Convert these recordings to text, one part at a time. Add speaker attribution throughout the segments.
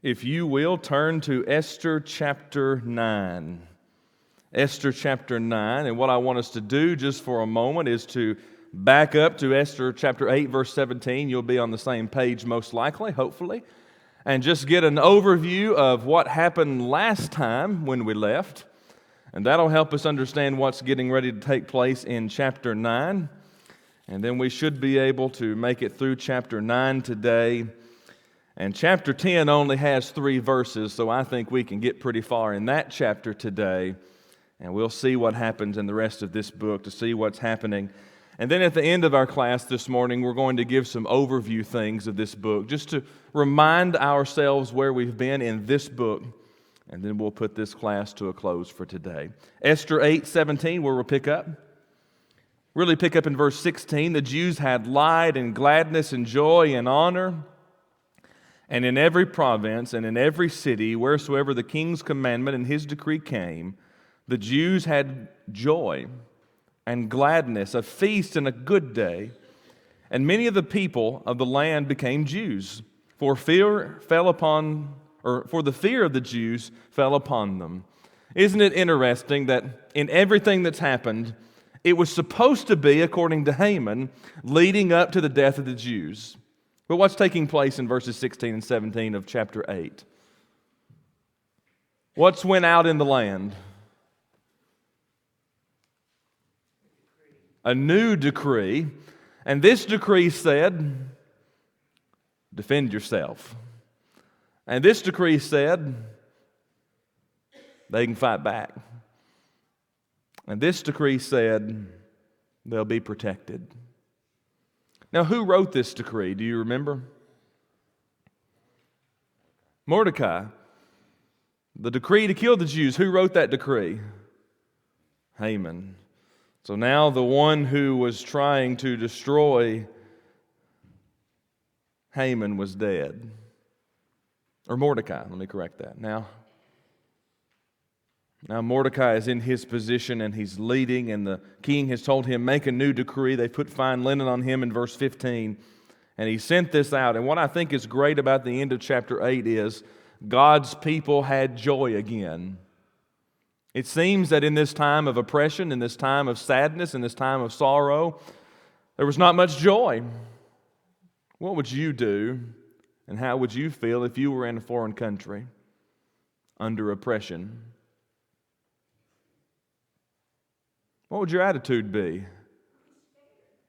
Speaker 1: If you will, turn to Esther chapter 9. Esther chapter 9. And what I want us to do just for a moment is to back up to Esther chapter 8, verse 17. You'll be on the same page most likely, hopefully. And just get an overview of what happened last time when we left. And that'll help us understand what's getting ready to take place in chapter 9. And then we should be able to make it through chapter 9 today. And chapter 10 only has 3 verses, so I think we can get pretty far in that chapter today. And we'll see what happens in the rest of this book to see what's happening. And then at the end of our class this morning, we're going to give some overview things of this book, just to remind ourselves where we've been in this book. And then we'll put this class to a close for today. Esther 8:17, where we'll pick up. Really pick up in verse 16. The Jews had light and gladness and joy and honor. And in every province and in every city, wheresoever the king's commandment and his decree came, the Jews had joy and gladness, a feast and a good day. And many of the people of the land became Jews, for the fear of the Jews fell upon them. Isn't it interesting that in everything that's happened, it was supposed to be, according to Haman, leading up to the death of the Jews? But what's taking place in verses 16 and 17 of chapter 8? What's went out in the land? A new decree. And this decree said, defend yourself. And this decree said, they can fight back. And this decree said, they'll be protected. Now, who wrote this decree? Do you remember? Mordecai. The decree to kill the Jews. Who wrote that decree? Haman. So now the one who was trying to destroy Haman was dead. Or Mordecai, let me correct that. Now Mordecai is in his position and he's leading, and the king has told him, make a new decree. They put fine linen on him in verse 15, and he sent this out. And what I think is great about the end of chapter 8 is God's people had joy again. It seems that in this time of oppression, in this time of sadness, in this time of sorrow, there was not much joy. What would you do, and how would you feel if you were in a foreign country under oppression? What would your attitude be?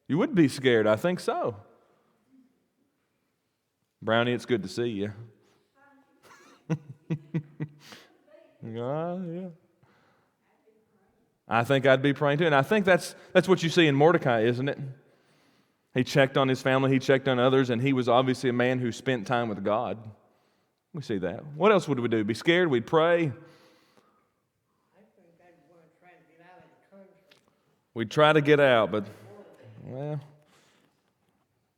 Speaker 1: You would be scared, I think so. Brownie, it's good to see you. Yeah. I think I'd be praying too, and I think that's what you see in Mordecai, isn't it? He checked on his family, he checked on others, and he was obviously a man who spent time with God. We see that. What else would we do? Be scared? We'd pray. We'd try to get out, but, well,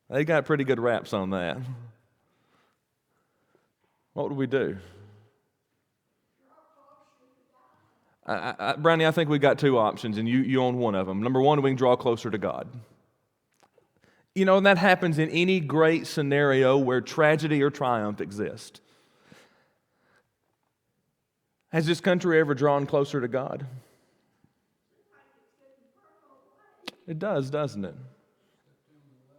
Speaker 1: they got pretty good raps on that. What would we do? Brownie, I think we got 2 options, and you own one of them. Number 1, we can draw closer to God. You know, and that happens in any great scenario where tragedy or triumph exist. Has this country ever drawn closer to God? It does, doesn't it?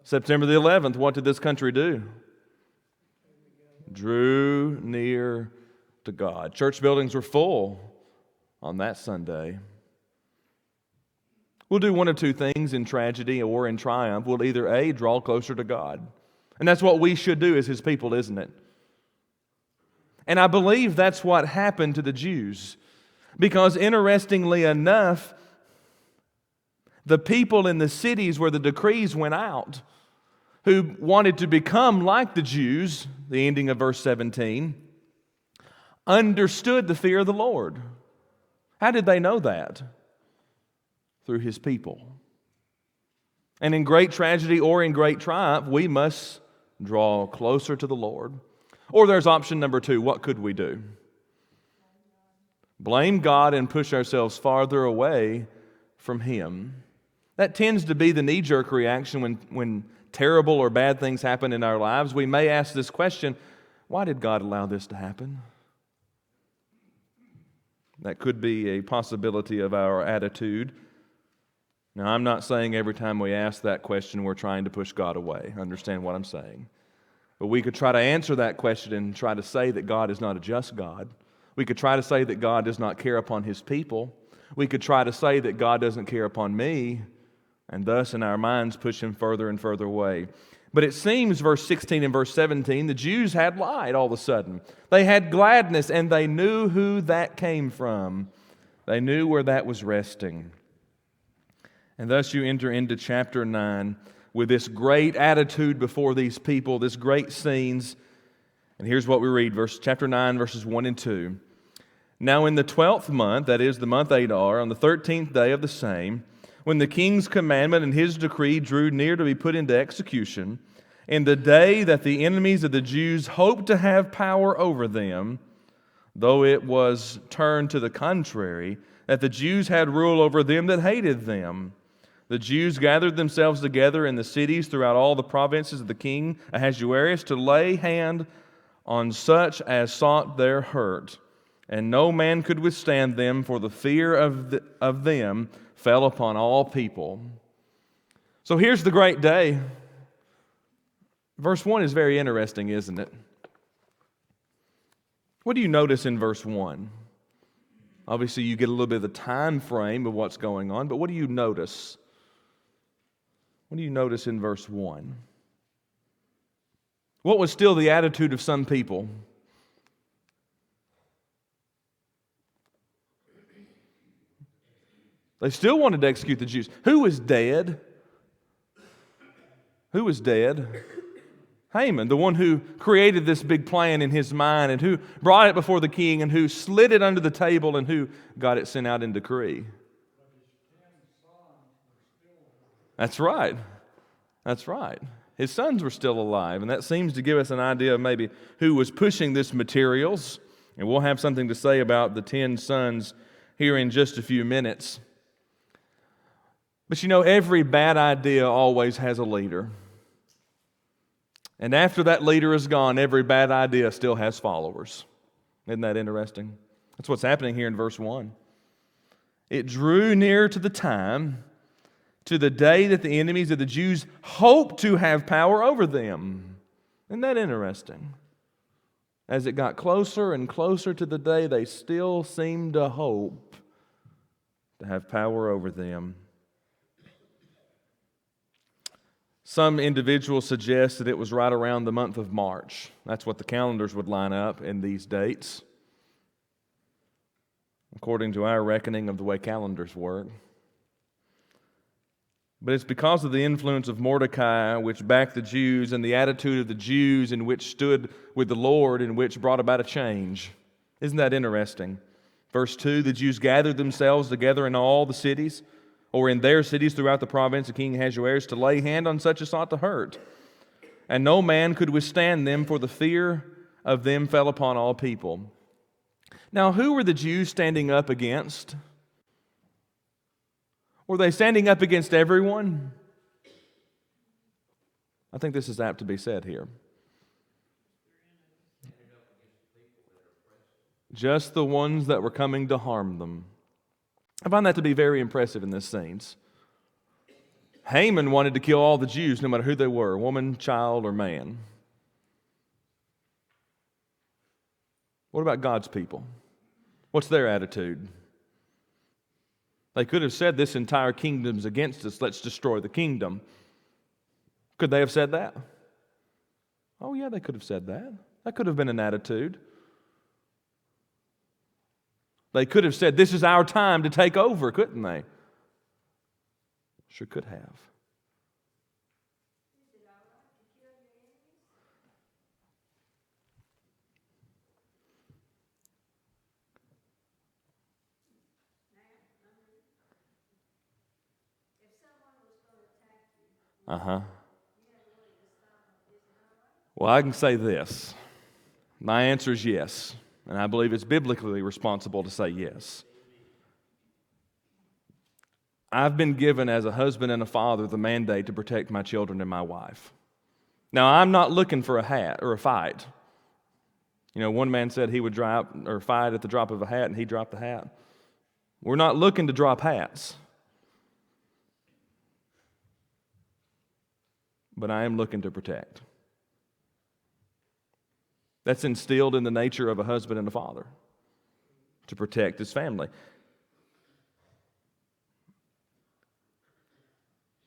Speaker 1: September the 11th, what did this country do? Drew near to God. Church buildings were full on that Sunday. We'll do one of 2 things in tragedy or in triumph. We'll either A, draw closer to God. And that's what we should do as His people, isn't it? And I believe that's what happened to the Jews. Because interestingly enough, the people in the cities where the decrees went out, who wanted to become like the Jews, the ending of verse 17, understood the fear of the Lord. How did they know that? Through His people. And in great tragedy or in great triumph, we must draw closer to the Lord. Or there's option number 2. What could we do? Blame God and push ourselves farther away from Him. That tends to be the knee-jerk reaction when terrible or bad things happen in our lives. We may ask this question, why did God allow this to happen? That could be a possibility of our attitude. Now, I'm not saying every time we ask that question we're trying to push God away. Understand what I'm saying? But we could try to answer that question and try to say that God is not a just God. We could try to say that God does not care upon His people. We could try to say that God doesn't care upon me, and thus in our minds push Him further and further away. But it seems, verse 16 and verse 17, the Jews had light all of a sudden. They had gladness, and they knew who that came from. They knew where that was resting. And thus you enter into chapter 9 with this great attitude before these people, this great scenes. And here's what we read, chapter 9, verses 1 and 2. Now in the 12th month, that is the month Adar, on the 13th day of the same, when the king's commandment and his decree drew near to be put into execution, in the day that the enemies of the Jews hoped to have power over them, though it was turned to the contrary, that the Jews had rule over them that hated them, the Jews gathered themselves together in the cities throughout all the provinces of the king Ahasuerus to lay hand on such as sought their hurt. And no man could withstand them, for the fear of them fell upon all people. So here's the great day. Verse 1 is very interesting, isn't it? What do you notice in verse 1? Obviously, you get a little bit of the time frame of what's going on, but what do you notice? What do you notice in verse 1? What was still the attitude of some people? They still wanted to execute the Jews. Who was dead? Who was dead? Haman, the one who created this big plan in his mind and who brought it before the king and who slid it under the table and who got it sent out in decree. That's right. That's right. His sons were still alive, and that seems to give us an idea of maybe who was pushing this materials. And we'll have something to say about the 10 sons here in just a few minutes. But you know, every bad idea always has a leader. And after that leader is gone, every bad idea still has followers. Isn't that interesting? That's what's happening here in verse 1. It drew near to the time, to the day that the enemies of the Jews hoped to have power over them. Isn't that interesting? As it got closer and closer to the day, they still seemed to hope to have power over them. Some individuals suggest that it was right around the month of March. That's what the calendars would line up in these dates, according to our reckoning of the way calendars work. But it's because of the influence of Mordecai, which backed the Jews, and the attitude of the Jews in which stood with the Lord, in which brought about a change. Isn't that interesting? Verse 2, the Jews gathered themselves together in all the cities, or in their cities throughout the province of King Ahasuerus, to lay hand on such as sought to hurt. And no man could withstand them, for the fear of them fell upon all people. Now, who were the Jews standing up against? Were they standing up against everyone? I think this is apt to be said here. Just the ones that were coming to harm them. I find that to be very impressive in this scene. Haman wanted to kill all the Jews, no matter who they were, woman, child, or man. What about God's people? What's their attitude? They could have said, this entire kingdom's against us, let's destroy the kingdom. Could they have said that? Oh yeah, they could have said that. That could have been an attitude. They could have said, this is our time to take over, couldn't they? Sure could have. Well, I can say this. My answer is yes. And I believe it's biblically responsible to say yes. I've been given as a husband and a father the mandate to protect my children and my wife. Now, I'm not looking for a fight. You know, one man said he would drop or fight at the drop of a hat, and he dropped the hat. We're not looking to drop hats, but I am looking to protect. That's instilled in the nature of a husband and a father, to protect his family.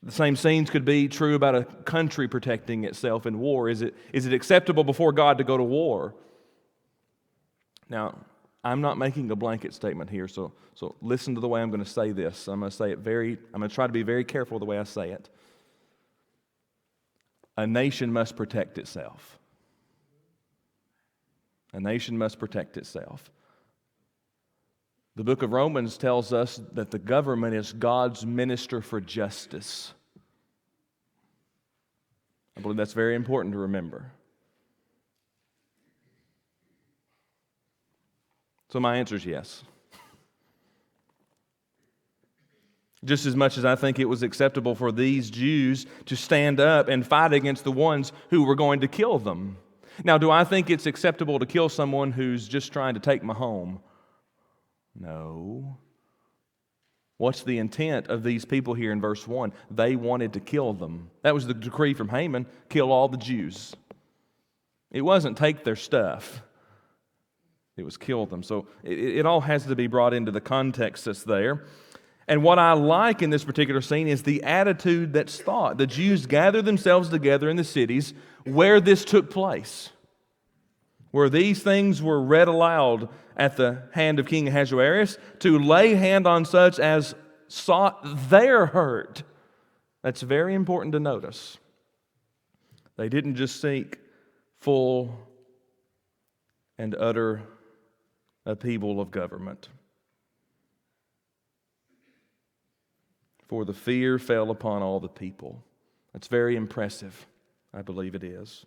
Speaker 1: The same scenes could be true about a country protecting itself in war. Is it acceptable before God to go to war? Now, I'm not making a blanket statement here, so listen to the way I'm going to say this. I'm going to try to be very careful the way I say it. A nation must protect itself. A nation must protect itself. The book of Romans tells us that the government is God's minister for justice. I believe that's very important to remember. So my answer is yes. Just as much as I think it was acceptable for these Jews to stand up and fight against the ones who were going to kill them. Now, do I think it's acceptable to kill someone who's just trying to take my home? No. What's the intent of these people here in verse 1? They wanted to kill them. That was the decree from Haman, kill all the Jews. It wasn't take their stuff. It was kill them. So it all has to be brought into the context that's there. And what I like in this particular scene is the attitude that's thought. The Jews gathered themselves together in the cities where this took place, where these things were read aloud at the hand of King Ahasuerus, to lay hand on such as sought their hurt. That's very important to notice. They didn't just seek full and utter upheaval of government. For the fear fell upon all the people. That's very impressive. I believe it is.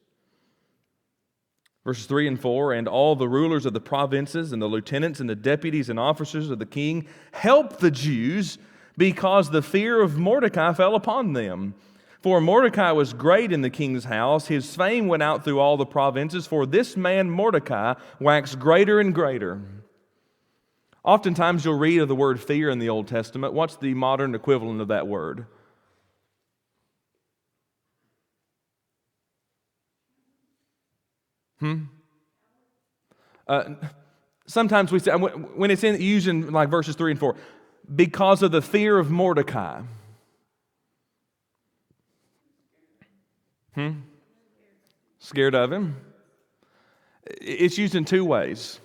Speaker 1: Verses 3 and 4, and all the rulers of the provinces and the lieutenants and the deputies and officers of the king helped the Jews because the fear of Mordecai fell upon them. For Mordecai was great in the king's house. His fame went out through all the provinces, for this man Mordecai waxed greater and greater. Oftentimes you'll read of the word fear in the Old Testament. What's the modern equivalent of that word? Sometimes we say, when it's used in like verses 3 and 4, because of the fear of Mordecai. Scared of him? It's used in two ways.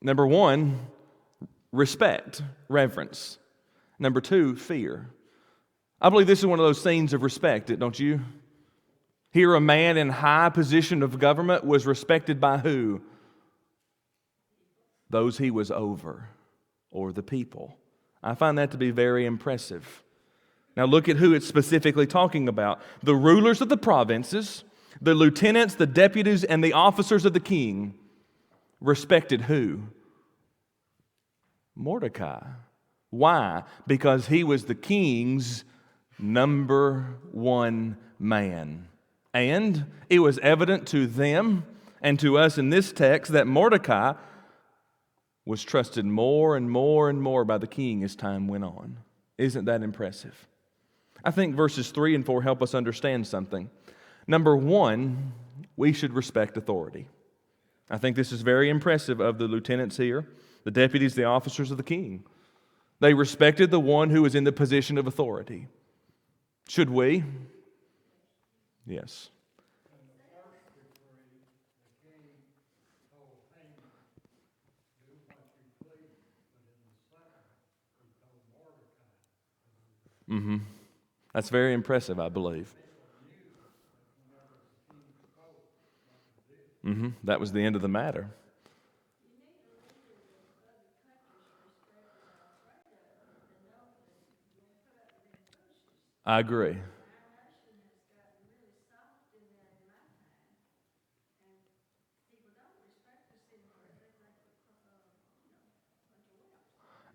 Speaker 1: Number one, respect, reverence. Number two, fear. I believe this is one of those scenes of respect, don't you? Here a man in high position of government was respected by who? Those he was over, or the people. I find that to be very impressive. Now look at who it's specifically talking about. The rulers of the provinces, the lieutenants, the deputies, and the officers of the king respected who? Mordecai. Why? Because he was the king's number one man. And it was evident to them and to us in this text that Mordecai was trusted more and more and more by the king as time went on. Isn't that impressive? I think verses 3 and 4 help us understand something. Number one, we should respect authority. I think this is very impressive of the lieutenants here, the deputies, the officers of the king. They respected the one who was in the position of authority. Should we? Yes. That's very impressive, I believe. That was the end of the matter. I agree.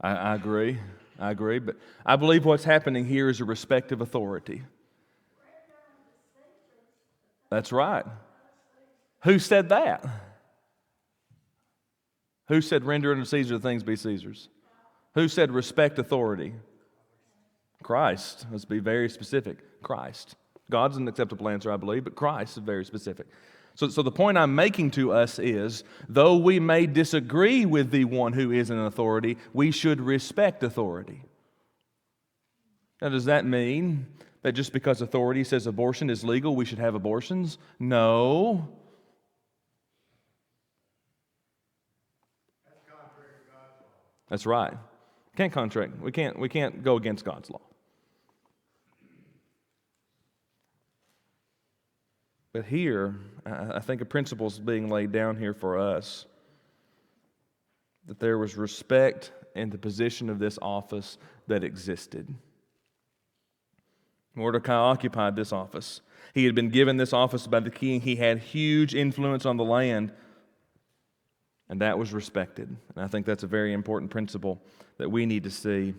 Speaker 1: I agree. I agree. But I believe what's happening here is a respect of authority. That's right. Who said that? Who said render unto Caesar the things be Caesar's? Who said respect authority? Christ. Let's be very specific. Christ. God's an acceptable answer, I believe, but Christ is very specific. So the point I'm making to us is, though we may disagree with the one who is an authority, we should respect authority. Now, does that mean that just because authority says abortion is legal, we should have abortions? No.
Speaker 2: That's contrary to God's law.
Speaker 1: That's right. We can't go against God's law. But here, I think a principle is being laid down here for us, that there was respect in the position of this office that existed. Mordecai occupied this office. He had been given this office by the king. He had huge influence on the land, and that was respected. And I think that's a very important principle that we need to see.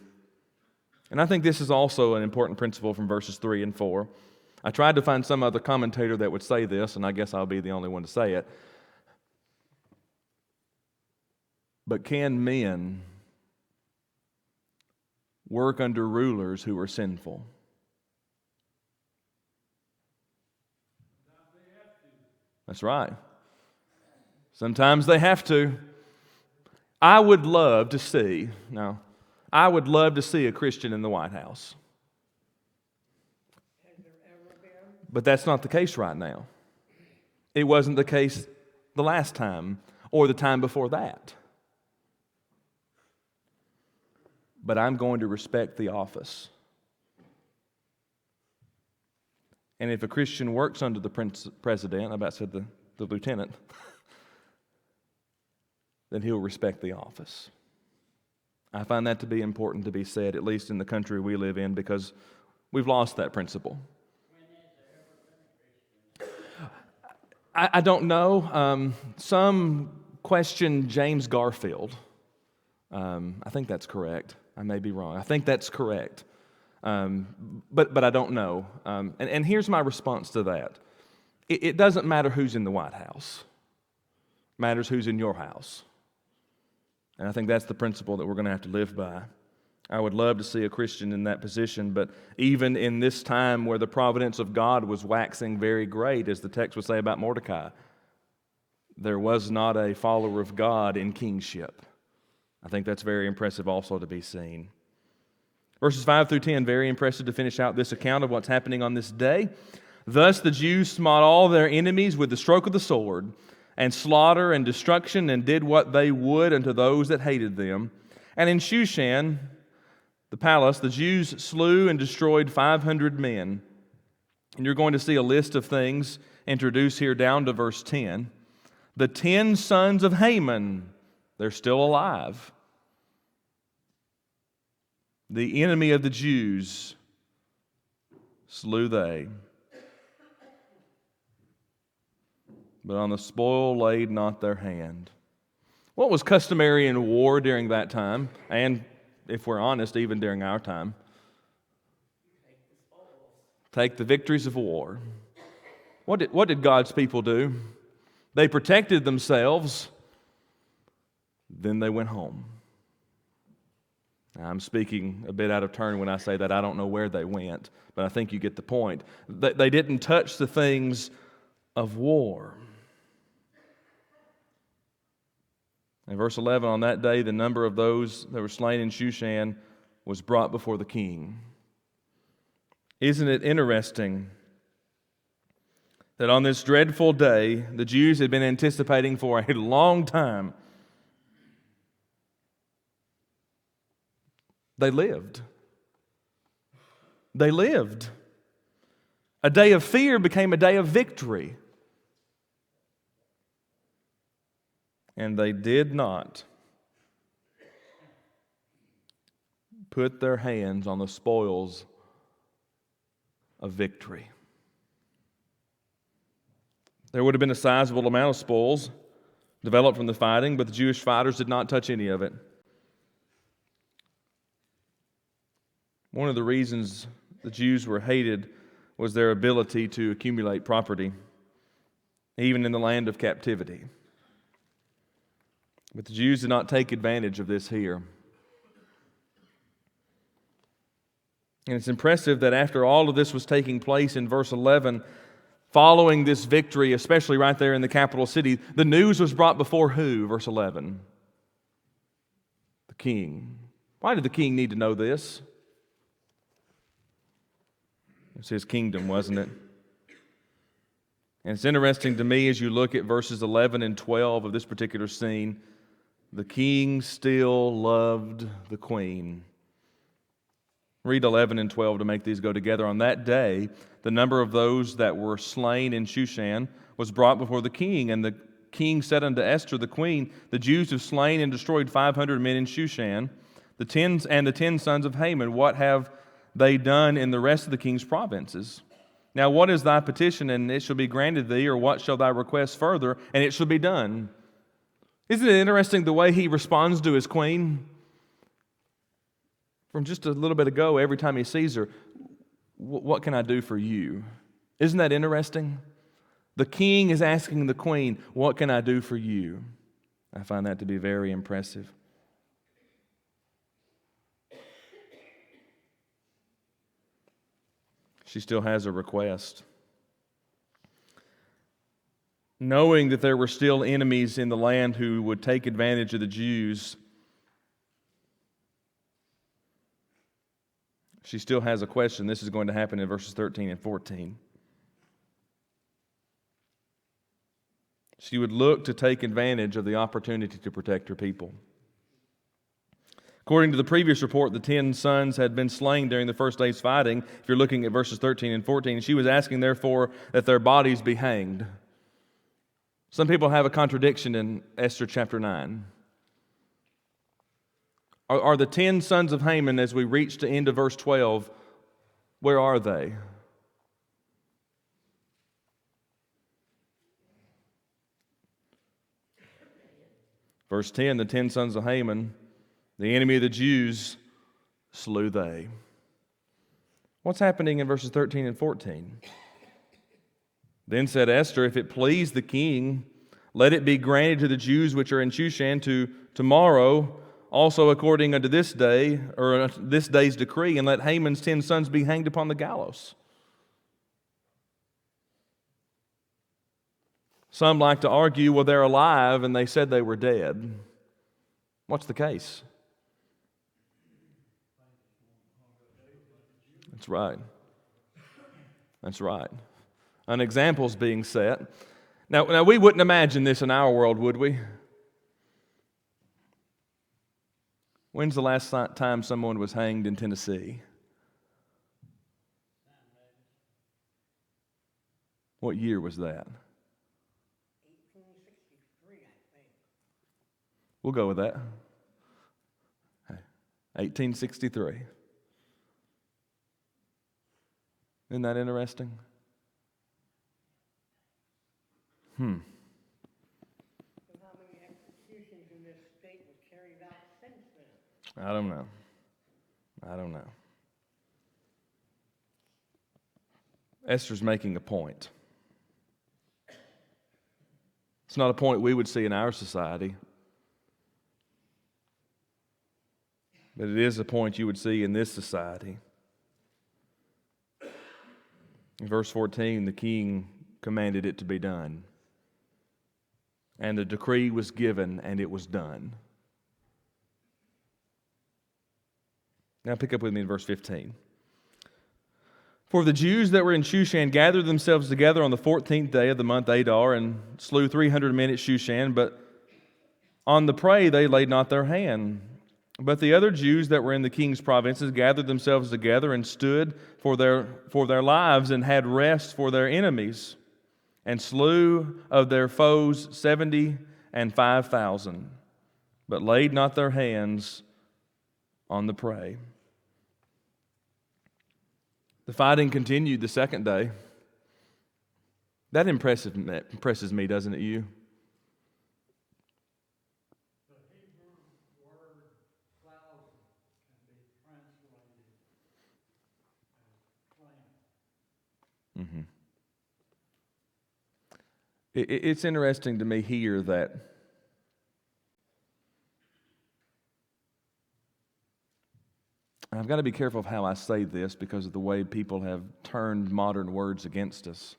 Speaker 1: And I think this is also an important principle from verses 3 and 4. I tried to find some other commentator that would say this, and I guess I'll be the only one to say it. But can men work under rulers who are sinful? That's right. Sometimes they have to. I would love to see a Christian in the White House. But that's not the case right now. It wasn't the case the last time or the time before that. But I'm going to respect the office. And if a Christian works under the president, I about said the lieutenant, then he'll respect the office. I find that to be important to be said, at least in the country we live in, because we've lost that principle. I don't know. Some question James Garfield. I think that's correct. I may be wrong. I think that's correct. But I don't know. And here's my response to that. It doesn't matter who's in the White House. It matters who's in your house. And I think that's the principle that we're going to have to live by. I would love to see a Christian in that position, but even in this time where the providence of God was waxing very great, as the text would say about Mordecai, there was not a follower of God in kingship. I think that's very impressive also to be seen. Verses 5 through 10, very impressive to finish out this account of what's happening on this day. Thus the Jews smote all their enemies with the stroke of the sword, and slaughter and destruction, and did what they would unto those that hated them. And in Shushan, the palace, the Jews slew and destroyed 500 men. And you're going to see a list of things introduced here down to verse 10. The 10 sons of Haman, they're still alive. The enemy of the Jews slew they. But on the spoil laid not their hand. What was customary in war during that time, and if we're honest, even during our time? Take the victories of war. What did God's people do? They protected themselves, then they went home. Now, I'm speaking a bit out of turn when I say that. I don't know where they went, but I think you get the point. They didn't touch the things of war. In verse 11, on that day, the number of those that were slain in Shushan was brought before the king. Isn't it interesting that on this dreadful day, the Jews had been anticipating for a long time? They lived. They lived. A day of fear became a day of victory. And they did not put their hands on the spoils of victory. There would have been a sizable amount of spoils developed from the fighting, but the Jewish fighters did not touch any of it. One of the reasons the Jews were hated was their ability to accumulate property, even in the land of captivity. But the Jews did not take advantage of this here. And it's impressive that after all of this was taking place in verse 11, following this victory, especially right there in the capital city, the news was brought before who? Verse 11. The king. Why did the king need to know this? It's his kingdom, wasn't it? And it's interesting to me as you look at verses 11 and 12 of this particular scene, the king still loved the queen. Read 11 and 12 to make these go together. On that day, the number of those that were slain in Shushan was brought before the king, and the king said unto Esther the queen, the Jews have slain and destroyed 500 men in Shushan, the 10 sons of Haman. What have they done in the rest of the king's provinces? Now what is thy petition, and it shall be granted thee, or what shall thy request further, and it shall be done? Isn't it interesting the way he responds to his queen? From just a little bit ago, every time he sees her, what can I do for you? Isn't that interesting? The king is asking the queen, what can I do for you? I find that to be very impressive. She still has a request. Knowing that there were still enemies in the land who would take advantage of the Jews, she still has a question. This is going to happen in verses 13 and 14. She would look to take advantage of the opportunity to protect her people. According to the previous report, the 10 sons had been slain during the first day's fighting. If you're looking at verses 13 and 14, she was asking, therefore, that their bodies be hanged. Some people have a contradiction in Esther chapter 9. Are the 10 sons of Haman, as we reach the end of verse 12, where are they? Verse 10, the 10 sons of Haman, the enemy of the Jews, slew they. What's happening in verses 13 and 14? Then said Esther, if it please the king, let it be granted to the Jews which are in Shushan to tomorrow, also according unto this day, or this day's decree, and let Haman's 10 sons be hanged upon the gallows. Some like to argue, well, they're alive, and they said they were dead. What's the case? That's right. That's right. An example's being set. Now we wouldn't imagine this in our world, would we? When's the last time someone was hanged in Tennessee? What year was that?
Speaker 2: 1863, I think.
Speaker 1: We'll go with that. 1863. Isn't that interesting?
Speaker 2: So how many executions in this state was carried out since then?
Speaker 1: I don't know. Esther's making a point. It's not a point we would see in our society, but it is a point you would see in this society. In verse 14, the king commanded it to be done. And the decree was given, and it was done. Now pick up with me in verse 15. For the Jews that were in Shushan gathered themselves together on the 14th day of the month Adar, and slew 300 men at Shushan, but on the prey they laid not their hand. But the other Jews that were in the king's provinces gathered themselves together and stood for their lives, and had rest for their enemies, and slew of their foes 75,000, but laid not their hands on the prey. The fighting continued the second day. That impresses me, doesn't it, you?
Speaker 2: The Hebrew word thousand can be translated as clan.
Speaker 1: It's interesting to me here that And I've got to be careful of how I say this because of the way people have turned modern words against us.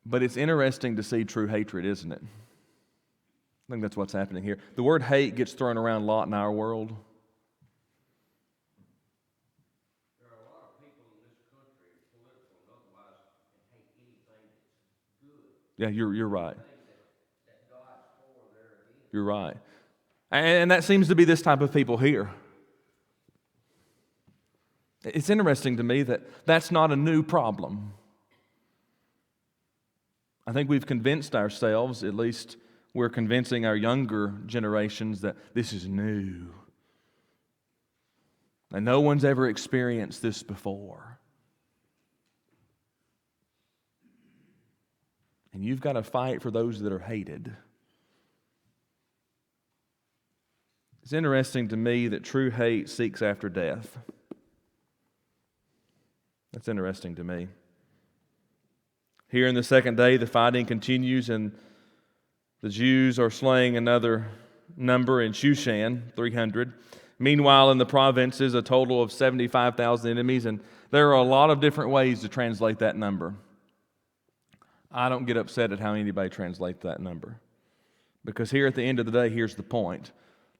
Speaker 1: But it's interesting to see true hatred, isn't it? I think that's what's happening here. The word hate gets thrown around a lot in our world.
Speaker 3: There are a lot of people in this country, political and otherwise, that hate anything that's good.
Speaker 1: Yeah, you're right.
Speaker 3: That God's for there again.
Speaker 1: You're right. And that seems to be this type of people here. It's interesting to me that that's not a new problem. I think we've convinced ourselves, at least we're convincing our younger generations, that this is new. And no one's ever experienced this before. And you've got to fight for those that are hated. It's interesting to me that true hate seeks after death. That's interesting to me. Here in the second day, the fighting continues, and the Jews are slaying another number in Shushan, 300. Meanwhile, in the provinces, a total of 75,000 enemies, and there are a lot of different ways to translate that number. I don't get upset at how anybody translates that number, because here at the end of the day, here's the point.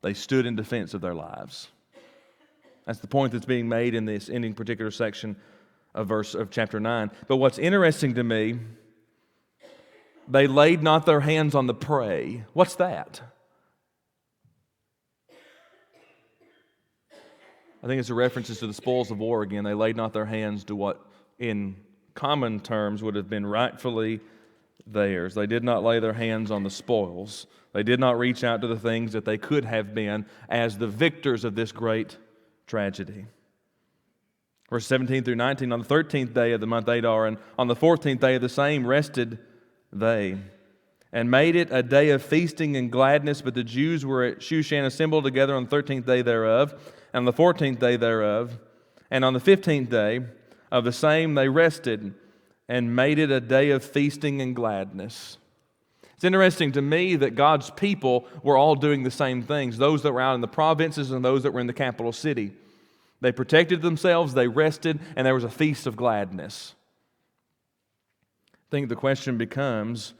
Speaker 1: They stood in defense of their lives. That's the point that's being made in this ending particular section of chapter 9. But what's interesting to me, they laid not their hands on the prey. What's that? I think it's a reference to the spoils of war again. They laid not their hands to what in common terms would have been rightfully theirs. They did not lay their hands on the spoils. They did not reach out to the things that they could have been as the victors of this great tragedy. Verse 17 through 19, on the 13th day of the month Adar, and on the 14th day of the same rested they, and made it a day of feasting and gladness. But the Jews were at Shushan assembled together on the 13th day thereof, and on the 14th day thereof, and on the 15th day of the same they rested, and made it a day of feasting and gladness. It's interesting to me that God's people were all doing the same things, those that were out in the provinces and those that were in the capital city. They protected themselves, they rested, and there was a feast of gladness. I think the question becomes,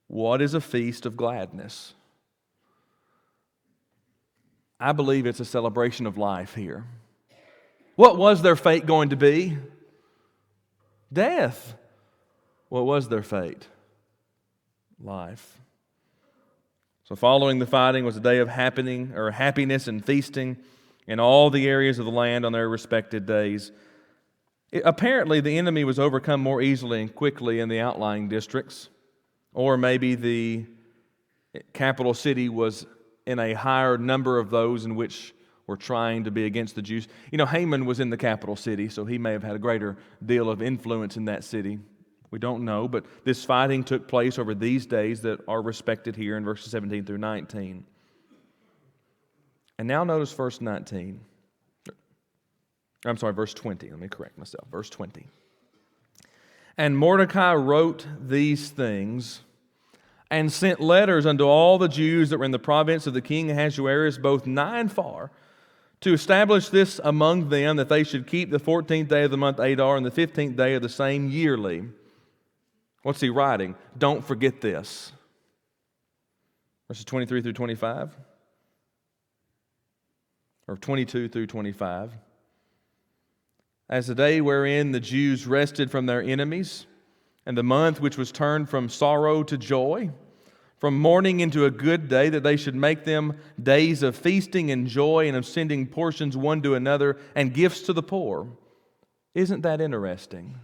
Speaker 1: what is a feast of gladness? I believe it's a celebration of life here. What was their fate going to be? Death. What was their fate? Life. So following the fighting was a day of happiness and feasting in all the areas of the land on their respected days. Apparently, the enemy was overcome more easily and quickly in the outlying districts, or maybe the capital city was in a higher number of those in which were trying to be against the Jews. You know, Haman was in the capital city, so he may have had a greater deal of influence in that city. We don't know, but this fighting took place over these days that are respected here in verses 17 through 19. And now notice verse 19. Verse 20. Let me correct myself. Verse 20. And Mordecai wrote these things and sent letters unto all the Jews that were in the province of the king Ahasuerus, both nigh and far, to establish this among them, that they should keep the 14th day of the month Adar and the 15th day of the same yearly. What's he writing? Don't forget this. Verses 23 through 25. Or 22 through 25. As the day wherein the Jews rested from their enemies, and the month which was turned from sorrow to joy, from mourning into a good day, that they should make them days of feasting and joy, and of sending portions one to another, and gifts to the poor. Isn't that interesting?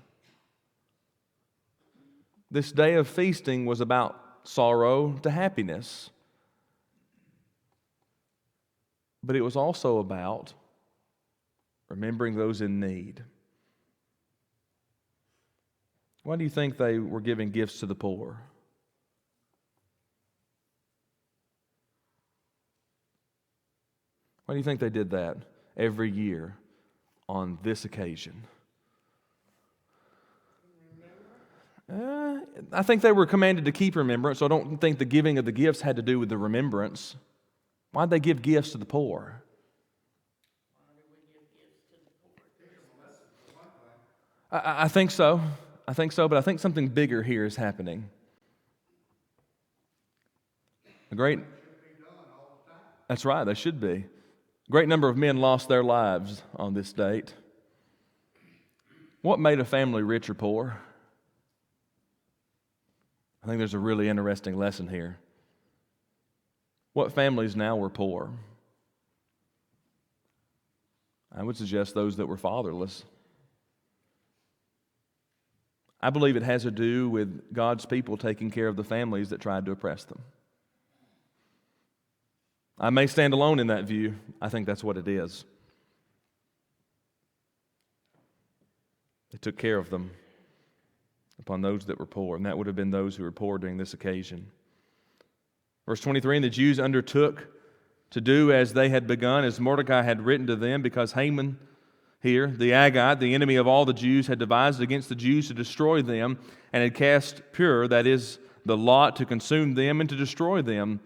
Speaker 1: This day of feasting was about sorrow to happiness. But it was also about remembering those in need. Why do you think they were giving gifts to the poor? Why do you think they did that every year on this occasion? I think they were commanded to keep remembrance, so I don't think the giving of the gifts had to do with the remembrance. Why'd they give gifts to the poor? I think so. I think so, but I think something bigger here is happening. That's right, they should be. A great number of men lost their lives on this date. What made a family rich or poor? I think there's a really interesting lesson here. What families now were poor? I would suggest those that were fatherless. I believe it has to do with God's people taking care of the families that tried to oppress them. I may stand alone in that view. I think that's what it is. They took care of them upon those that were poor, and that would have been those who were poor during this occasion. Verse 23, and the Jews undertook to do as they had begun, as Mordecai had written to them, because Haman here, the Agagite, the enemy of all the Jews, had devised against the Jews to destroy them, and had cast pur, that is, the lot, to consume them and to destroy them.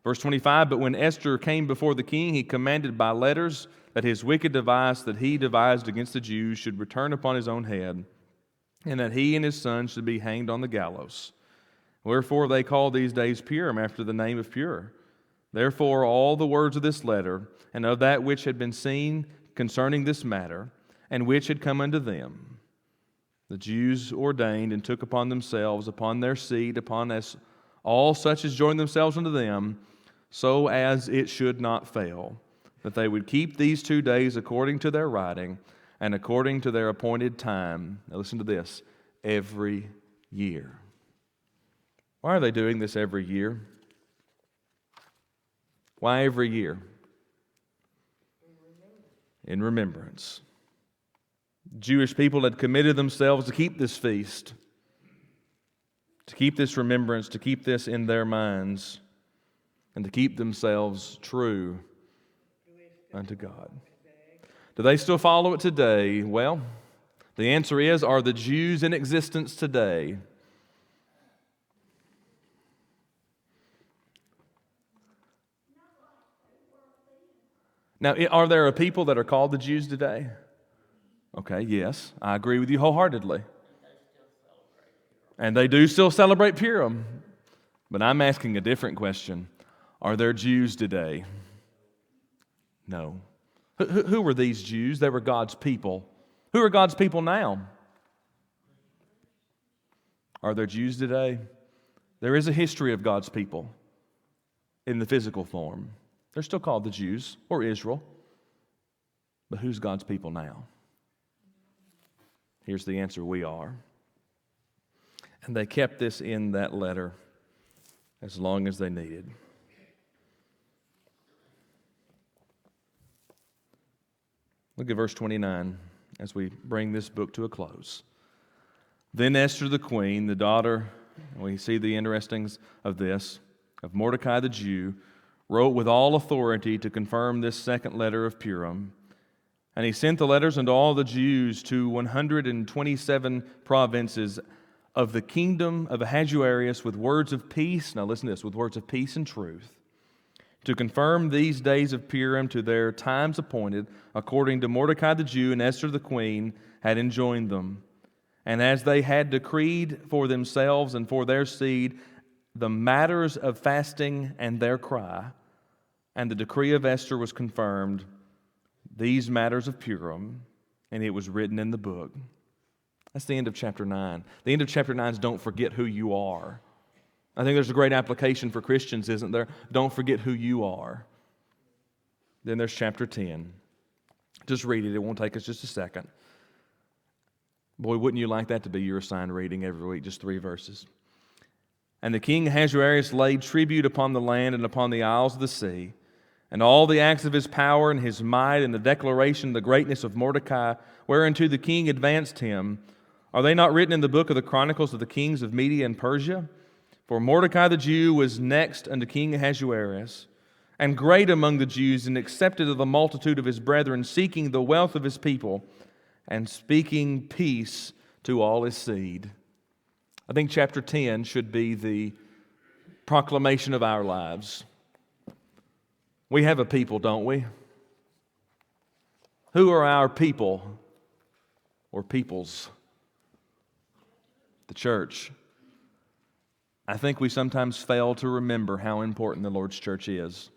Speaker 1: Verse 25, but when Esther came before the king, he commanded by letters that his wicked device that he devised against the Jews should return upon his own head, and that he and his sons should be hanged on the gallows. Wherefore they call these days Purim, after the name of Pur. Therefore all the words of this letter, and of that which had been seen concerning this matter, and which had come unto them, the Jews ordained and took upon themselves, upon their seed, upon us, all such as joined themselves unto them, so as it should not fail, that they would keep these 2 days according to their writing, and according to their appointed time. Now listen to this, every year. Why are they doing this every year? Why every year? In remembrance. Jewish people had committed themselves to keep this feast, to keep this remembrance, to keep this in their minds, and to keep themselves true unto God. Do they still follow it today? Well, the answer is, are the Jews in existence today? Now, are there a people that are called the Jews today? Okay, yes, I agree with you wholeheartedly. And they do still celebrate Purim. But I'm asking a different question. Are there Jews today? No. Who were these Jews? They were God's people. Who are God's people now? Are there Jews today? There is a history of God's people in the physical form. They're still called the Jews or Israel. But who's God's people now? Here's the answer: we are. And they kept this in that letter as long as they needed. Look at verse 29 as we bring this book to a close. Then Esther the queen, the daughter, we see the interestings of this, of Mordecai the Jew, wrote with all authority to confirm this second letter of Purim. And he sent the letters unto all the Jews to 127 provinces of the kingdom of Ahasuerus with words of peace. Now listen to this, with words of peace and truth, to confirm these days of Purim to their times appointed, according to Mordecai the Jew and Esther the queen had enjoined them. And as they had decreed for themselves and for their seed the matters of fasting and their cry, and the decree of Esther was confirmed, these matters of Purim, and it was written in the book. That's the end of chapter 9. The end of chapter 9 is don't forget who you are. I think there's a great application for Christians, isn't there? Don't forget who you are. Then there's chapter 10. Just read it. It won't take us just a second. Boy, wouldn't you like that to be your assigned reading every week? Just 3 verses. And the king Ahasuerus laid tribute upon the land and upon the isles of the sea, and all the acts of his power and his might and the declaration of the greatness of Mordecai, whereunto the king advanced him, are they not written in the book of the chronicles of the kings of Media and Persia? For Mordecai the Jew was next unto King Ahasuerus, and great among the Jews, and accepted of the multitude of his brethren, seeking the wealth of his people, and speaking peace to all his seed. I think chapter 10 should be the proclamation of our lives. We have a people, don't we? Who are our people or peoples? The church. I think we sometimes fail to remember how important the Lord's church is.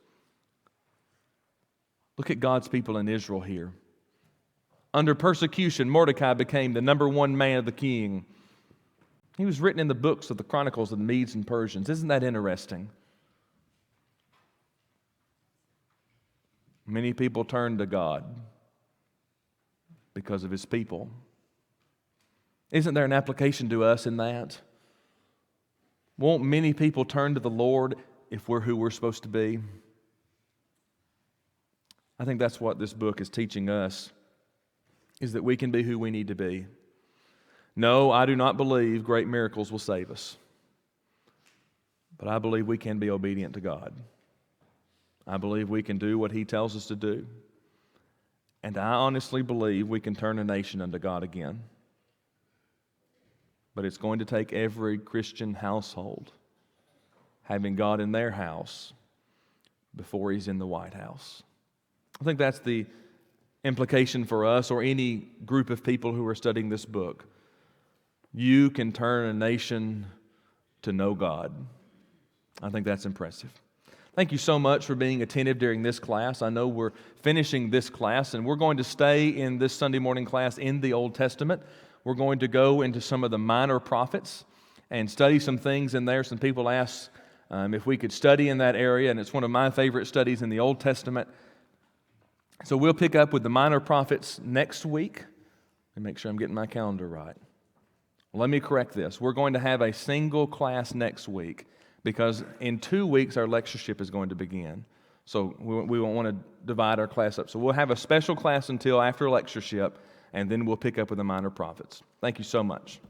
Speaker 1: Look at God's people in Israel here. Under persecution, Mordecai became the number one man of the king. He was written in the books of the Chronicles of the Medes and Persians. Isn't that interesting? Many people turned to God because of His people. Isn't there an application to us in that? Won't many people turn to the Lord if we're who we're supposed to be? I think that's what this book is teaching us, is that we can be who we need to be. No, I do not believe great miracles will save us. But I believe we can be obedient to God. I believe we can do what He tells us to do. And I honestly believe we can turn a nation unto God again. But it's going to take every Christian household having God in their house before He's in the White House. I think that's the implication for us or any group of people who are studying this book. You can turn a nation to know God. I think that's impressive. Thank you so much for being attentive during this class. I know we're finishing this class, and we're going to stay in this Sunday morning class in the Old Testament. We're going to go into some of the minor prophets and study some things in there. Some people ask if we could study in that area, and it's one of my favorite studies in the Old Testament. So we'll pick up with the minor prophets next week. And make sure I'm getting my calendar right. Let me correct this. We're going to have a single class next week because in 2 weeks our lectureship is going to begin. So we won't want to divide our class up. So we'll have a special class until after lectureship, and then we'll pick up with the minor prophets. Thank you so much.